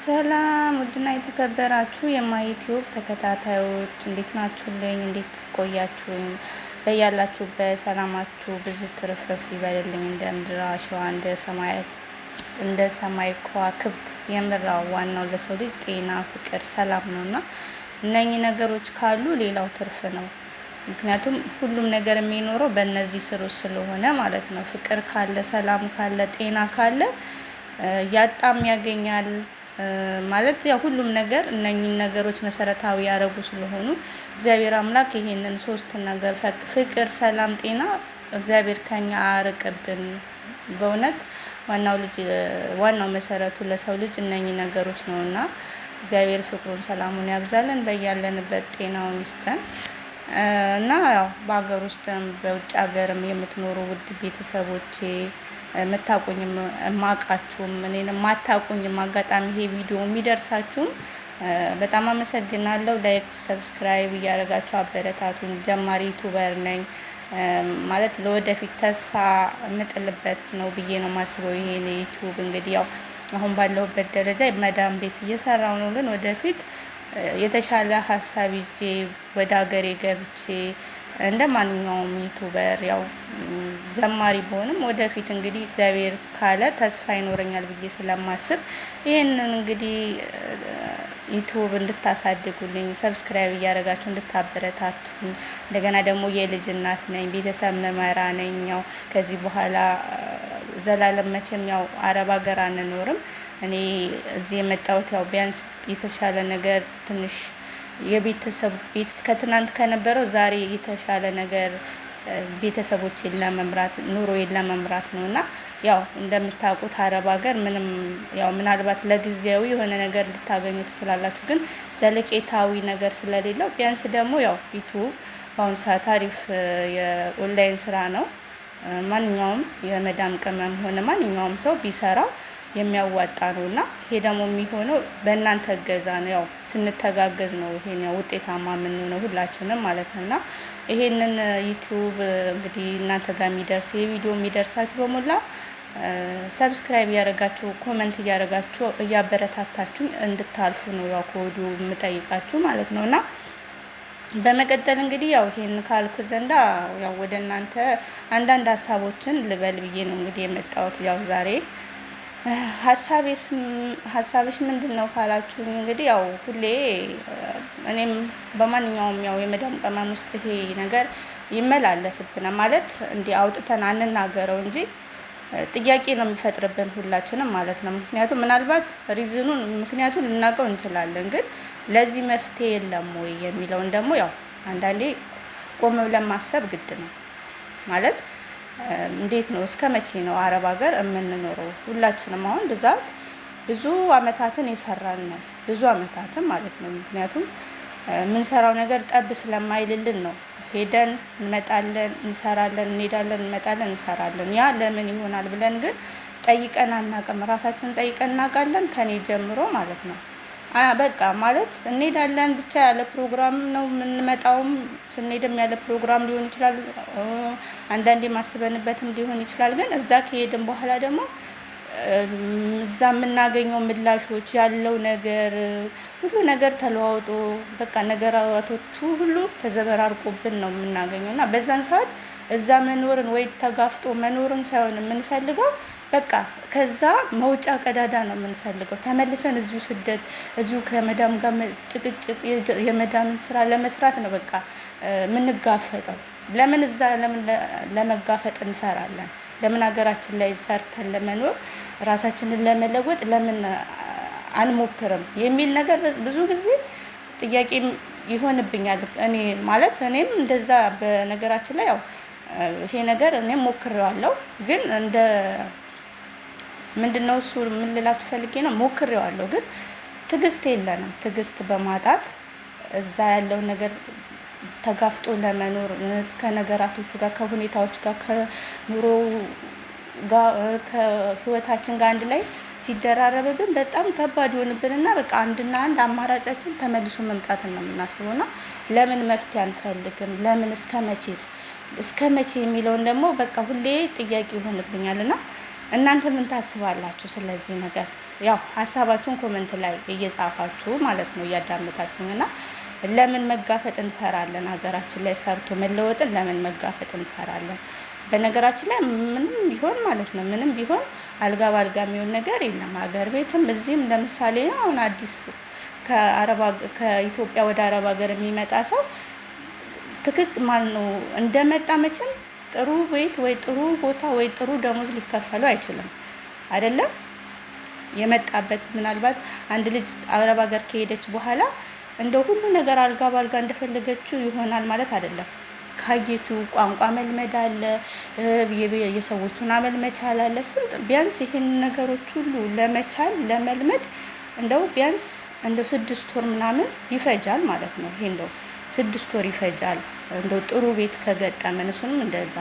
ሰላም ውድና የተከበራችሁ የማይቲዩብ ተከታታዮች እንዴት ናችሁልኝ? እንዴት ቆያችሁኝ? በያላችሁበት ሰላማችሁ ብዙ ትርፍርፍ ይበልልኝ። እንደ ምድር አሸዋ እንደ ሰማይ ከዋክብት የምራው ዋናው ለሰው ልጅ ጤና፣ ፍቅር፣ ሰላም ነውና እነኚህ ነገሮች ካሉ ሌላው ትርፍ ነው። ምክንያቱም ሁሉም ነገር የሚኖረው በእነዚህ ስሮች ስለሆነ ማለት ነው። ፍቅር ካለ፣ ሰላም ካለ፣ ጤና ካለ ያጣም ያገኛል ማለት ያው ሁሉም ነገር እነኚህን ነገሮች መሰረታዊ ያረጉ ስለሆኑ እግዚአብሔር አምላክ ይሄንን ሶስቱን ነገር ፍቅር፣ ሰላም፣ ጤና እግዚአብሔር ከኛ አርቅብን። በእውነት ዋናው መሰረቱ ለሰው ልጅ እነኚህ ነገሮች ነውና እግዚአብሔር ፍቅሩን ሰላሙን ያብዛልን፣ በያለንበት ጤናውን ይስጠን እና ያው በአገር ውስጥም በውጭ ሀገርም የምትኖሩ ውድ ቤተሰቦቼ መታቆኝም ማቃችሁም እኔንም ማታቆኝም አጋጣሚ ይሄ ቪዲዮ የሚደርሳችሁም በጣም አመሰግናለሁ። ላይክ ሰብስክራይብ እያደረጋችሁ አበረታቱን። ጀማሪ ዩቲዩበር ነኝ ማለት ለወደፊት ተስፋ የምጥልበት ነው ብዬ ነው የማስበው። ይሄን ዩቲዩብ እንግዲህ ያው አሁን ባለሁበት ደረጃ መዳም ቤት እየሰራው ነው፣ ግን ወደፊት የተሻለ ሀሳብ ይዤ ወደ ሀገሬ ገብቼ እንደ ማንኛውም ዩቲዩበር ያው ጀማሪ በሆንም ወደፊት እንግዲህ እግዚአብሔር ካለ ተስፋ ይኖረኛል ብዬ ስለማስብ ይሄንን እንግዲህ ዩቲዩብ እንድታሳድጉልኝ ሰብስክራይብ እያደረጋችሁ እንድታበረታቱኝ። እንደገና ደግሞ የልጅ እናት ነኝ፣ ቤተሰብ መመራ ነኝ። ያው ከዚህ በኋላ ዘላለም መቼም ያው አረብ ሀገር አንኖርም። እኔ እዚህ የመጣሁት ያው ቢያንስ የተሻለ ነገር ትንሽ የቤተሰብ ቤት ከትናንት ከነበረው ዛሬ የተሻለ ነገር ቤተሰቦችን ለመምራት ኑሮዬን ለመምራት ነውና ያው እንደምታውቁት አረብ ሀገር ምንም ያው ምናልባት ለጊዜያዊ የሆነ ነገር ልታገኙ ትችላላችሁ፣ ግን ዘለቄታዊ ነገር ስለሌለው ቢያንስ ደግሞ ያው ዩቲዩብ በአሁኑ ሰዓት አሪፍ የኦንላይን ስራ ነው። ማንኛውም የመዳም ቅመም ሆነ ማንኛውም ሰው ቢሰራው የሚያዋጣ ነውና ይሄ ደግሞ የሚሆነው በእናንተ እገዛ ነው። ያው ስንተጋገዝ ነው ይሄን ያው ውጤታማ የምንሆነው ሁላችንም ማለት ነውና ይሄንን ዩቲዩብ እንግዲህ እናንተ ጋር የሚደርስ የቪዲዮ የሚደርሳችሁ በሙላ ሰብስክራይብ ያደረጋችሁ ኮሜንት እያደረጋችሁ እያበረታታችሁ እንድታልፉ ነው ያው ኮዱ የምጠይቃችሁ ማለት ነውና በመቀጠል እንግዲህ ያው ይሄን ካልኩ ዘንዳ ያው ወደ እናንተ አንዳንድ ሀሳቦችን ልበል ብዬ ነው እንግዲህ የመጣሁት። ያው ዛሬ ሀሳብሽ ምንድነው ካላችሁ እንግዲህ ያው ሁሌ እኔም በማንኛውም ያው የመዳም ቅመም ውስጥ ይሄ ነገር ይመላለስብናል ማለት እንዲህ አውጥተን አንናገረው እንጂ ጥያቄ ነው የሚፈጥርብን ሁላችንም ማለት ነው። ምክንያቱም ምናልባት ምክንያቱን ልናውቀው እንችላለን፣ ግን ለዚህ መፍትሄ የለም ወይ የሚለውን ደግሞ ያው አንዳንዴ ቆም ብለን ማሰብ ግድ ነው ማለት እንዴት ነው እስከ መቼ ነው አረብ ሀገር የምንኖረው? ሁላችንም አሁን ብዛት ብዙ አመታትን የሰራን ነው፣ ብዙ አመታትን ማለት ነው። ምክንያቱም የምንሰራው ነገር ጠብ ስለማይልልን ነው። ሄደን እንመጣለን፣ እንሰራለን፣ እንሄዳለን፣ እንመጣለን፣ እንሰራለን። ያ ለምን ይሆናል ብለን ግን ጠይቀን አናውቅም። ራሳችንን ጠይቀን እናውቃለን? ከኔ ጀምሮ ማለት ነው። በቃ ማለት እንሄዳለን ብቻ ያለ ፕሮግራም ነው የምንመጣውም። ስንሄድም ያለ ፕሮግራም ሊሆን ይችላል፣ አንዳንዴ ማስበንበትም ሊሆን ይችላል። ግን እዛ ከሄድን በኋላ ደግሞ እዛ የምናገኘው ምላሾች ያለው ነገር ሁሉ ነገር ተለዋውጦ በቃ ነገራቶቹ ሁሉ ተዘበራርቆብን ነው የምናገኘው እና በዛን ሰዓት እዛ መኖርን ወይ ተጋፍጦ መኖርን ሳይሆን የምንፈልገው በቃ ከዛ መውጫ ቀዳዳ ነው የምንፈልገው። ተመልሰን እዚሁ ስደት እዚሁ ከመዳም ጋር ጭቅጭቅ የመዳምን ስራ ለመስራት ነው በቃ የምንጋፈጠው። ለምን ለመጋፈጥ እንፈራለን? ለምን ሀገራችን ላይ ሰርተን ለመኖር ራሳችንን ለመለወጥ ለምን አንሞክርም የሚል ነገር ብዙ ጊዜ ጥያቄ ይሆንብኛል። እኔም እንደዛ በነገራችን ላይ ያው ይሄ ነገር እኔም ሞክሬዋለሁ፣ ግን እንደ ምንድነው እሱ ምን ልላችሁ ፈልጌ ነው ሞክሬዋለሁ፣ ግን ትዕግስት የለንም። ትዕግስት በማጣት እዛ ያለው ነገር ተጋፍጦ ለመኖር ከነገራቶቹ ጋር ከሁኔታዎች ጋር ከኑሮ ጋር ከህይወታችን ጋር አንድ ላይ ሲደራረብብን በጣም ከባድ ይሆንብንና በቃ አንድና አንድ አማራጫችን ተመልሶ መምጣት ነው የምናስበውና ለምን መፍትሄ አንፈልግም? ለምን እስከ መቼ የሚለውን ደግሞ በቃ ሁሌ ጥያቄ ይሆንብኛልና እናንተ ምን ታስባላችሁ ስለዚህ ነገር? ያው ሀሳባችሁን ኮመንት ላይ እየጻፋችሁ ማለት ነው እያዳመጣችሁኝና ለምን መጋፈጥ እንፈራለን? ሀገራችን ላይ ሰርቶ መለወጥን ለምን መጋፈጥ እንፈራለን? በነገራችን ላይ ምንም ቢሆን ማለት ነው ምንም ቢሆን አልጋ ባልጋ የሚሆን ነገር የለም። ሀገር ቤትም እዚህም ለምሳሌ አሁን አዲስ ከኢትዮጵያ ወደ አረብ ሀገር የሚመጣ ሰው ማለት ነው እንደመጣ መቼም ጥሩ ቤት ወይ ጥሩ ቦታ ወይ ጥሩ ደሞዝ ሊከፈለው አይችልም አይደለም። የመጣበት ምናልባት አንድ ልጅ አረብ ሀገር ከሄደች በኋላ እንደው ሁሉ ነገር አልጋ ባልጋ እንደፈለገችው ይሆናል ማለት አይደለም። ካየችው ቋንቋ መልመድ አለ፣ የሰዎቹን አመል መቻል አለ። ስንት ቢያንስ ይሄን ነገሮች ሁሉ ለመቻል ለመልመድ እንደው ቢያንስ እንደው 6 ወር ምናምን ይፈጃል ማለት ነው። ይሄ እንደው 6 ወር ይፈጃል እንደው ጥሩ ቤት ከገጠመን እሱንም እንደዛ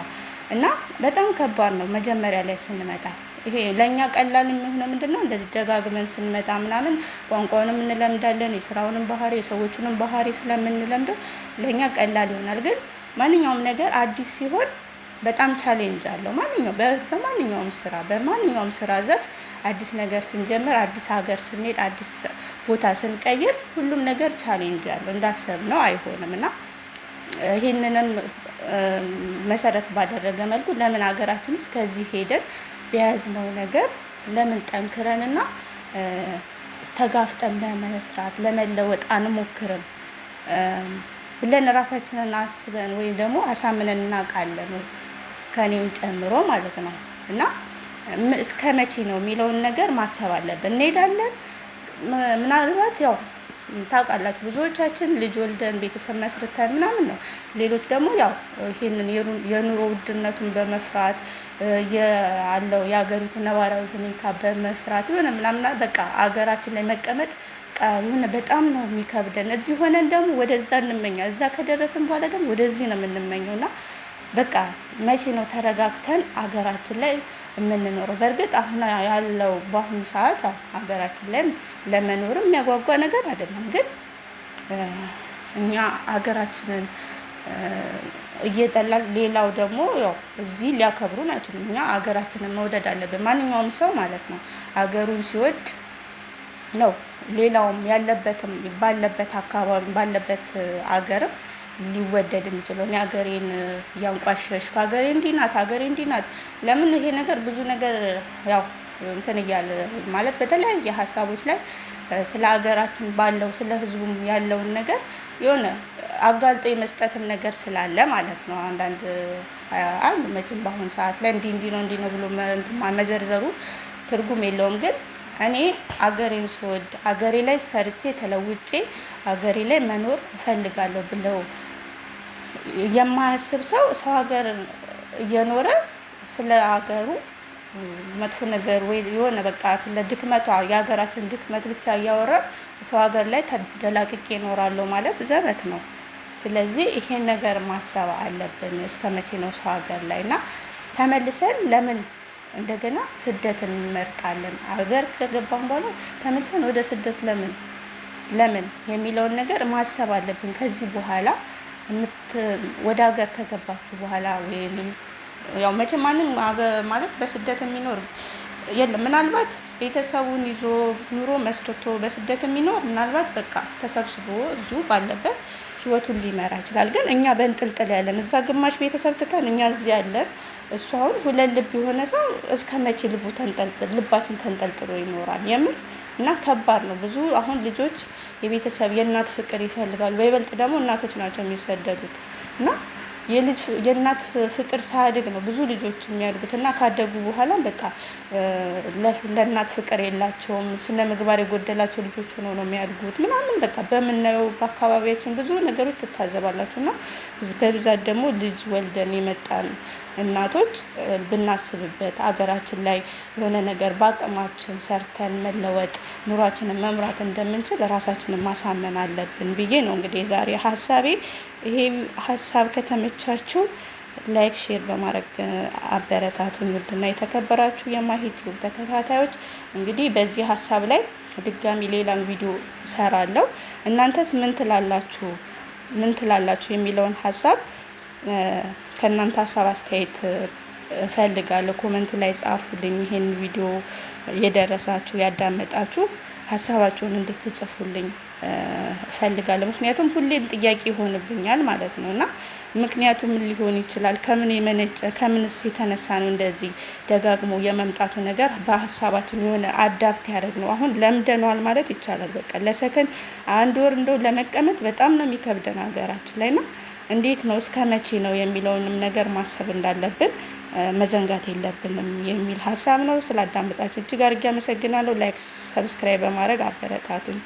እና በጣም ከባድ ነው መጀመሪያ ላይ ስንመጣ። ይሄ ለኛ ቀላል የሚሆነው ምንድነው እንደዚህ ደጋግመን ስንመጣ ምናምን ቋንቋውንም እንለምዳለን፣ የስራውንም ባህሪ የሰዎቹንም ባህሪ ስለምንለምደው ለኛ ቀላል ይሆናል። ግን ማንኛውም ነገር አዲስ ሲሆን በጣም ቻሌንጅ አለው። በማንኛውም ስራ ዘርፍ አዲስ ነገር ስንጀምር፣ አዲስ ሀገር ስንሄድ፣ አዲስ ቦታ ስንቀይር ሁሉም ነገር ቻሌንጅ አለው፣ እንዳሰብነው አይሆንም እና ይሄንንም መሰረት ባደረገ መልኩ ለምን ሀገራችን እስከዚህ ሄደን በያዝነው ነገር ለምን ጠንክረንና ተጋፍጠን ለመስራት ለመለወጥ አንሞክርም ብለን ራሳችንን አስበን ወይም ደግሞ አሳምነን እናውቃለን፣ ከኔን ጨምሮ ማለት ነው። እና እስከ መቼ ነው የሚለውን ነገር ማሰብ አለብን። እንሄዳለን ምናልባት ያው ታውቃላችሁ ብዙዎቻችን ልጅ ወልደን ቤተሰብ መስርተን ምናምን ነው። ሌሎች ደግሞ ያው ይሄንን የኑሮ ውድነቱን በመፍራት ያለው የሀገሪቱ ነባራዊ ሁኔታ በመፍራት የሆነ ምናምን በቃ አገራችን ላይ መቀመጥ የሆነ በጣም ነው የሚከብደን። እዚህ ሆነን ደግሞ ወደዛ እንመኛለን። እዛ ከደረስን በኋላ ደግሞ ወደዚህ ነው የምንመኘውና በቃ መቼ ነው ተረጋግተን አገራችን ላይ የምንኖረው? በእርግጥ አሁን ያለው በአሁኑ ሰዓት ሀገራችን ላይ ለመኖርም የሚያጓጓ ነገር አይደለም። ግን እኛ ሀገራችንን እየጠላን ሌላው ደግሞ ያው እዚህ ሊያከብሩን አይችሉም። እኛ ሀገራችንን መውደድ አለብን። ማንኛውም ሰው ማለት ነው ሀገሩን ሲወድ ነው ሌላውም ያለበትም ባለበት አካባቢ ባለበት ሀገርም ሊወደድ የሚችለው። እኔ ሀገሬን እያንቋሸሽኩ ሀገሬ እንዲህ ናት ሀገሬ እንዲህ ናት ለምን ይሄ ነገር ብዙ ነገር ያው እንትን እያለ ማለት በተለያየ ሀሳቦች ላይ ስለ ሀገራችን ባለው ስለ ሕዝቡም ያለውን ነገር የሆነ አጋልጦ የመስጠትም ነገር ስላለ ማለት ነው። አንዳንድ አሉ መቼም በአሁኑ ሰዓት ላይ እንዲህ ነው ብሎ መዘርዘሩ ትርጉም የለውም። ግን እኔ አገሬን ስወድ አገሬ ላይ ሰርቼ ተለውጬ አገሬ ላይ መኖር እፈልጋለሁ ብለው የማያስብ ሰው ሀገር እየኖረ ስለ ሀገሩ መጥፎ ነገር ወይ የሆነ በቃ ስለ ድክመቷ የሀገራችን ድክመት ብቻ እያወራ ሰው ሀገር ላይ ተደላቅቄ እኖራለሁ ማለት ዘበት ነው። ስለዚህ ይሄን ነገር ማሰብ አለብን። እስከ መቼ ነው ሰው ሀገር ላይ እና ተመልሰን ለምን እንደገና ስደትን እንመርጣለን? ሀገር ከገባን በኋላ ተመልሰን ወደ ስደት ለምን የሚለውን ነገር ማሰብ አለብን። ከዚህ በኋላ ወደ ሀገር ከገባችሁ በኋላ ወይም ያው መቼም ማንም ማለት በስደት የሚኖር የለም። ምናልባት ቤተሰቡን ይዞ ኑሮ መስርቶ በስደት የሚኖር ምናልባት በቃ ተሰብስቦ እዚሁ ባለበት ህይወቱን ሊመራ ይችላል። ግን እኛ በእንጥልጥል ያለን እዛ ግማሽ ቤተሰብ ትተን እኛ እዚህ ያለን እሱ አሁን ሁለት ልብ የሆነ ሰው እስከ መቼ ልባችን ተንጠልጥሎ ይኖራል? የምን እና ከባድ ነው። ብዙ አሁን ልጆች የቤተሰብ የእናት ፍቅር ይፈልጋሉ። በይበልጥ ደግሞ እናቶች ናቸው የሚሰደዱት እና የእናት ፍቅር ሳያድግ ነው ብዙ ልጆች የሚያድጉት እና ካደጉ በኋላ በቃ ለእናት ፍቅር የላቸውም። ስነ ምግባር የጎደላቸው ልጆች ሆነው ነው የሚያድጉት ምናምን በቃ በምናየው በአካባቢያችን ብዙ ነገሮች ትታዘባላችሁ። እና በብዛት ደግሞ ልጅ ወልደን የመጣን እናቶች ብናስብበት አገራችን ላይ የሆነ ነገር በአቅማችን ሰርተን መለወጥ ኑሯችንን መምራት እንደምንችል ራሳችንን ማሳመን አለብን ብዬ ነው እንግዲህ የዛሬ ሀሳቤ። ይሄ ሀሳብ ከተመቻችሁ ላይክ ሼር በማድረግ አበረታቱኝ። ውድና የተከበራችሁ የማሂ ቲዩብ ተከታታዮች እንግዲህ በዚህ ሀሳብ ላይ ድጋሚ ሌላም ቪዲዮ እሰራለሁ። እናንተስ ምን ትላላችሁ የሚለውን ሀሳብ ከእናንተ ሀሳብ አስተያየት ፈልጋለሁ። ኮመንቱ ላይ ጻፉልኝ። ይሄን ቪዲዮ የደረሳችሁ ያዳመጣችሁ ሀሳባችሁን እንድትጽፉልኝ ፈልጋለሁ። ምክንያቱም ሁሌም ጥያቄ ይሆንብኛል ማለት ነው እና ምክንያቱም ምን ሊሆን ይችላል? ከምን የመነጨ ከምንስ የተነሳ ነው እንደዚህ ደጋግሞ የመምጣቱ ነገር? በሀሳባችን የሆነ አዳፕት ያደረግ ነው። አሁን ለምደነዋል ማለት ይቻላል። በቃ ለሰከንድ አንድ ወር እንደው ለመቀመጥ በጣም ነው የሚከብደን ሀገራችን ላይ ና እንዴት ነው እስከ መቼ ነው የሚለውንም ነገር ማሰብ እንዳለብን መዘንጋት የለብንም የሚል ሀሳብ ነው። ስላዳመጣችሁ እጅግ አድርጌ አመሰግናለሁ። ላይክ፣ ሰብስክራይብ በማድረግ አበረታቱኝ።